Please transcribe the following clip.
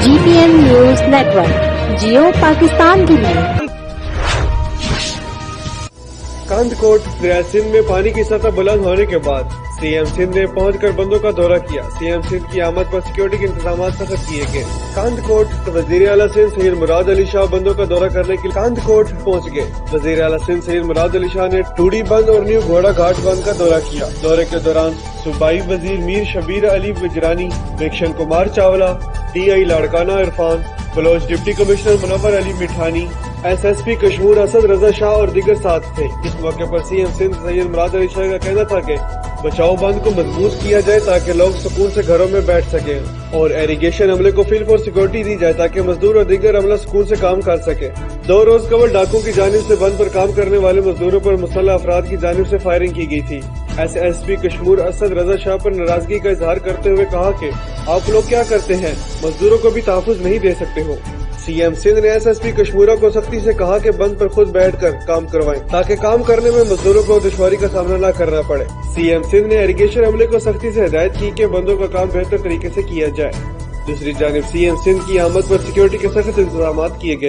GPN News Network, जियो पाकिस्तान की नहीं। कांदकोट दरिया सिंध में पानी की सतह बुलंद होने के बाद सीएम सिंध ने पहुंचकर बंदों का दौरा किया। सीएम सिंध की आमद पर सिक्योरिटी के इंतजाम सख्त किए गए। कांदकोट वजीर आला सिंध सैयद मुराद अली शाह बंदों का दौरा करने के लिए कांदकोट पहुंच गए। वजीर आला सिंध सैयद मुराद अली शाह ने टूडी बंद और न्यू घोड़ा घाट बंद का दौरा किया। दौरे के दौरान सूबाई वजीर मीर शबीर अली वजरानी, मिक्शन Kumar Chawla, DI Larkana Irfan, Baloch deputy commissioner Munawar Ali Mithani, SSP Kashmir Asad Raza Shah और दीगर साथ थे। इस मौके पर सीएम सिंध सैयद मुराद अली शाह का कहना था कि बचाव बंद को मजबूत किया जाए ताकि लोग सुकून से घरों में बैठ सकें और इरिगेशन अमले को फील्ड फॉर सिक्योरिटी दी जाए ताकि मजदूर और दीगर अमला सुकून से काम कर सके। 2 रोज कबल डाकुओं की जानिब से बंद पर काम करने वाले मजदूरों पर मुसल्लह अफराद की जानिब से फायरिंग की गई थी। SSP कश्मीर असद रजा शाह पर नाराजगी का इजहार करते हुए कहा कि आप लोग क्या करते हैं, मजदूरों को भी तहफ़्फ़ुज़ नहीं दे सकते हो। सीएम सिंध ने SSP कश्मीरा को सख्ती से कहा कि बंद पर खुद बैठकर काम करवाएं ताकि काम करने में मजदूरों को दुश्वारी का सामना न करना पड़े। सीएम सिंध ने इरिगेशन अमले को सख्ती से हिदायत की कि बंदों का काम बेहतर तरीके से किया जाए। दूसरी जानिब सीएम सिंध की आमद पर सिक्योरिटी के सख्त इंतजाम किए गए।